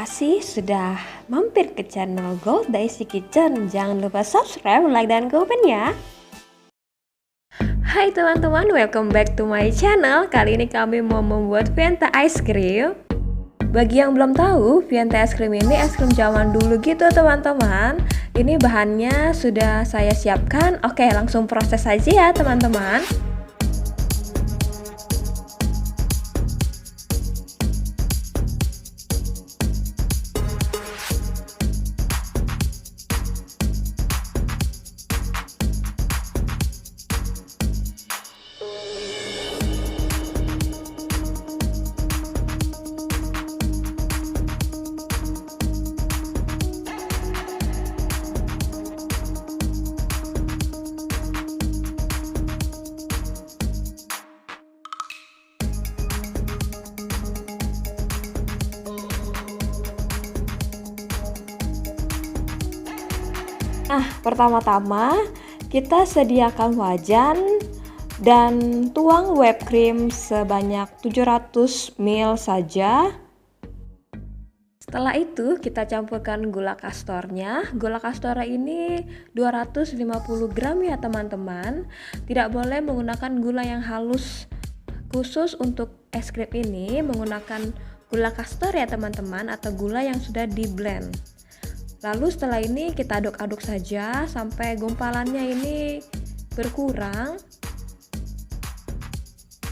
kasih sudah mampir ke channel Gold Daisy Kitchen. Jangan lupa subscribe, like, dan komen ya. Hai teman-teman, welcome back to my channel. Kali ini kami mau membuat Vienta ice cream. Bagi yang belum tahu, Vienta ice cream ini es krim zaman dulu gitu teman-teman. Ini bahannya sudah saya siapkan. Oke, langsung proses saja ya teman-teman. Nah, pertama-tama kita sediakan wajan dan tuang whipped cream sebanyak 700 ml saja. Setelah itu kita campurkan gula kastornya. Gula kastornya ini 250 gram ya teman-teman. Tidak boleh menggunakan gula yang halus. Khusus untuk es krim ini menggunakan gula kastor ya teman-teman, atau gula yang sudah di blend. Lalu setelah ini kita aduk-aduk saja sampai gumpalannya ini berkurang.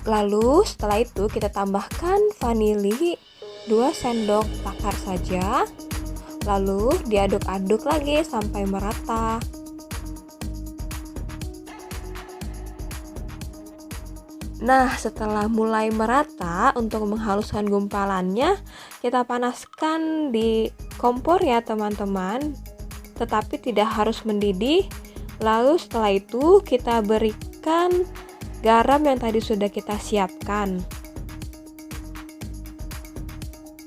Lalu setelah itu kita tambahkan vanili 2 sendok takar saja. Lalu diaduk-aduk lagi sampai merata. Nah, setelah mulai merata, untuk menghaluskan gumpalannya kita panaskan di kompor ya teman-teman, tetapi tidak harus mendidih. Lalu setelah itu kita berikan garam yang tadi sudah kita siapkan.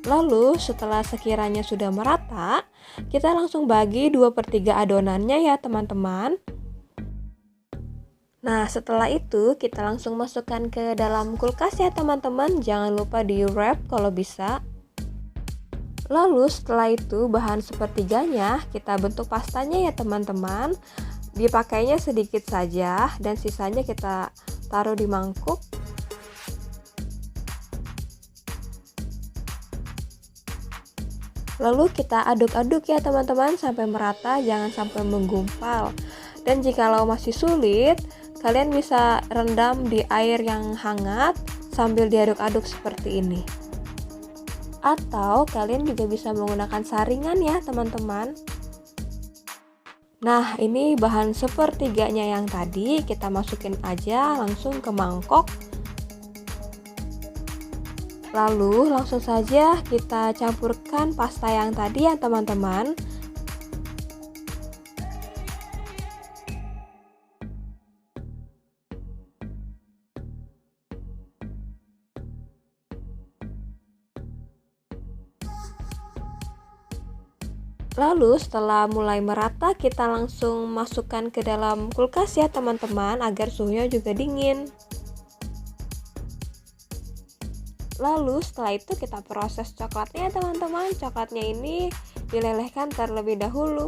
Lalu setelah sekiranya sudah merata, kita langsung bagi 2/3 adonannya ya teman-teman. Nah, setelah itu kita langsung masukkan ke dalam kulkas ya teman-teman. Jangan lupa di wrap kalau bisa. Lalu setelah itu bahan sepertiganya kita bentuk pastanya ya teman-teman. Dipakainya sedikit saja dan sisanya kita taruh di mangkuk. Lalu kita aduk-aduk ya teman-teman sampai merata, jangan sampai menggumpal. Dan jikalau masih sulit, kalian bisa rendam di air yang hangat sambil diaduk-aduk seperti ini. Atau kalian juga bisa menggunakan saringan ya teman-teman. Nah, ini bahan sepertiganya yang tadi kita masukin aja langsung ke mangkok. Lalu langsung saja kita campurkan pasta yang tadi ya teman-teman. Lalu setelah mulai merata kita langsung masukkan ke dalam kulkas ya teman-teman, agar suhunya juga dingin. Lalu setelah itu kita proses coklatnya teman-teman. Coklatnya ini dilelehkan terlebih dahulu.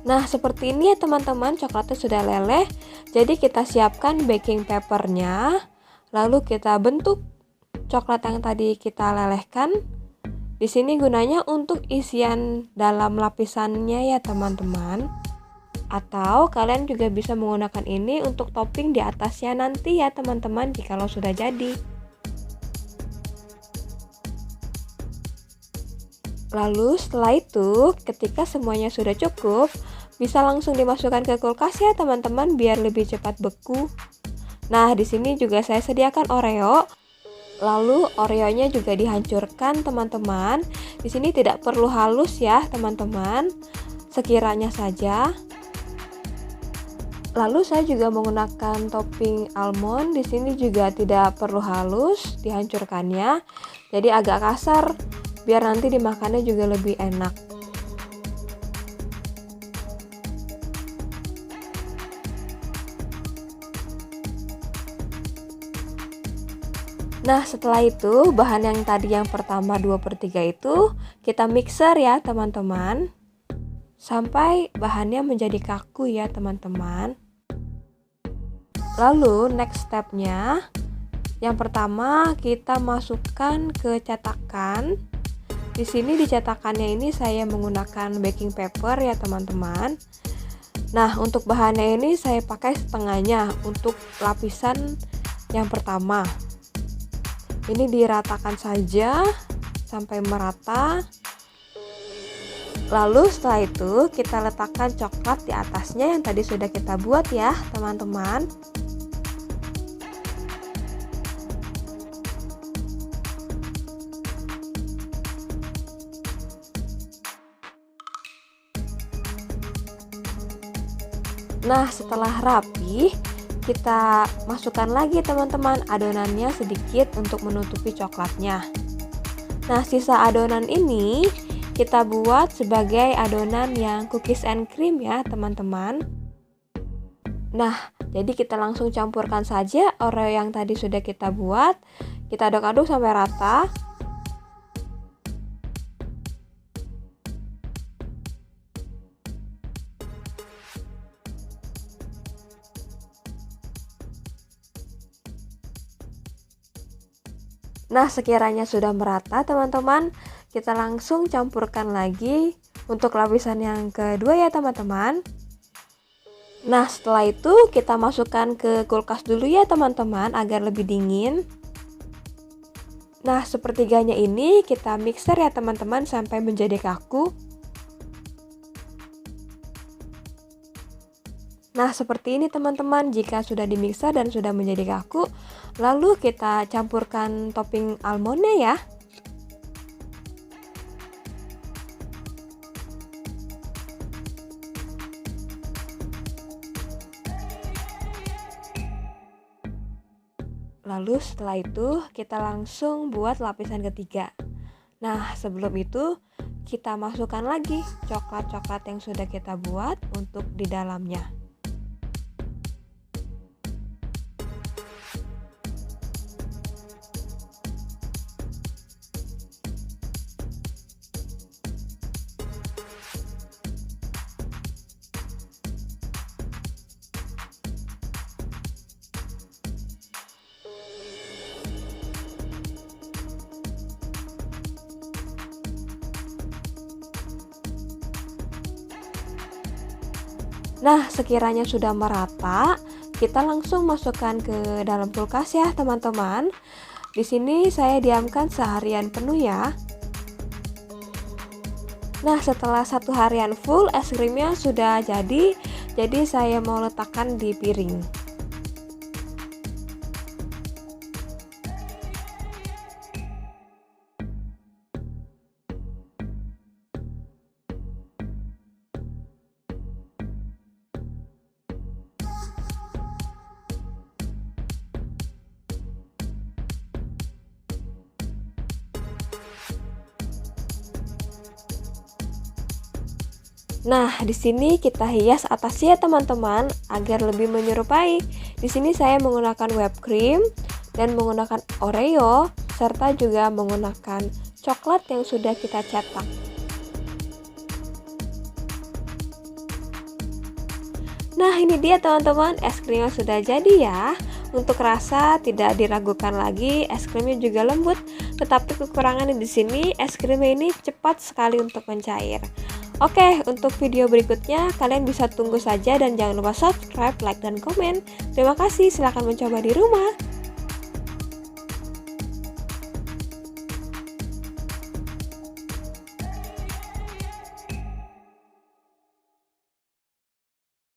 Nah, seperti ini ya teman-teman, coklatnya sudah leleh. Jadi kita siapkan baking papernya. Lalu kita bentuk coklat yang tadi kita lelehkan. Di sini gunanya untuk isian dalam lapisannya ya teman-teman. Atau kalian juga bisa menggunakan ini untuk topping di atasnya nanti ya teman-teman, jikalau sudah jadi. Lalu setelah itu, ketika semuanya sudah cukup, bisa langsung dimasukkan ke kulkas ya teman-teman, biar lebih cepat beku. Nah, di sini juga saya sediakan Oreo. Lalu Oreonya juga dihancurkan teman-teman. Di sini tidak perlu halus ya teman-teman, sekiranya saja. Lalu saya juga menggunakan topping almond. Di sini juga tidak perlu halus dihancurkannya. Jadi agak kasar biar nanti dimakannya juga lebih enak. Nah, setelah itu bahan yang tadi yang pertama 2/3 itu kita mixer ya teman-teman, sampai bahannya menjadi kaku ya teman-teman. Lalu next stepnya, yang pertama kita masukkan ke cetakan. Di sini di cetakannya ini saya menggunakan baking paper ya teman-teman. Nah, untuk bahannya ini saya pakai setengahnya untuk lapisan yang pertama. Ini diratakan saja sampai merata. Lalu setelah itu kita letakkan coklat di atasnya yang tadi sudah kita buat ya teman-teman. Nah, setelah rapi, kita masukkan lagi teman-teman adonannya sedikit untuk menutupi coklatnya. Nah, sisa adonan ini kita buat sebagai adonan yang cookies and cream ya teman-teman. Nah, jadi kita langsung campurkan saja Oreo yang tadi sudah kita buat. Kita aduk-aduk sampai rata. Nah, sekiranya sudah merata teman-teman, kita langsung campurkan lagi untuk lapisan yang kedua ya teman-teman. Nah, setelah itu kita masukkan ke kulkas dulu ya teman-teman agar lebih dingin. Nah, sepertiganya ini kita mixer ya teman-teman sampai menjadi kaku. Nah, seperti ini teman-teman, jika sudah dimixer dan sudah menjadi kaku, lalu kita campurkan topping almondnya ya. Lalu setelah itu kita langsung buat lapisan ketiga. Nah, sebelum itu kita masukkan lagi coklat-coklat yang sudah kita buat untuk di dalamnya. Nah, sekiranya sudah merata, kita langsung masukkan ke dalam kulkas ya, teman-teman. Di sini saya diamkan seharian penuh ya. Nah, setelah 1 harian full, es krimnya sudah jadi saya mau letakkan di piring. Nah, di sini kita hias atasnya teman-teman agar lebih menyerupai. Di sini saya menggunakan whipped cream dan menggunakan Oreo serta juga menggunakan coklat yang sudah kita cetak. Nah, ini dia teman-teman, es krimnya sudah jadi ya. Untuk rasa tidak diragukan lagi, es krimnya juga lembut. Tetapi kekurangannya di sini, es krimnya ini cepat sekali untuk mencair. Oke, untuk video berikutnya kalian bisa tunggu saja dan jangan lupa subscribe, like, dan komen. Terima kasih, silahkan mencoba di rumah.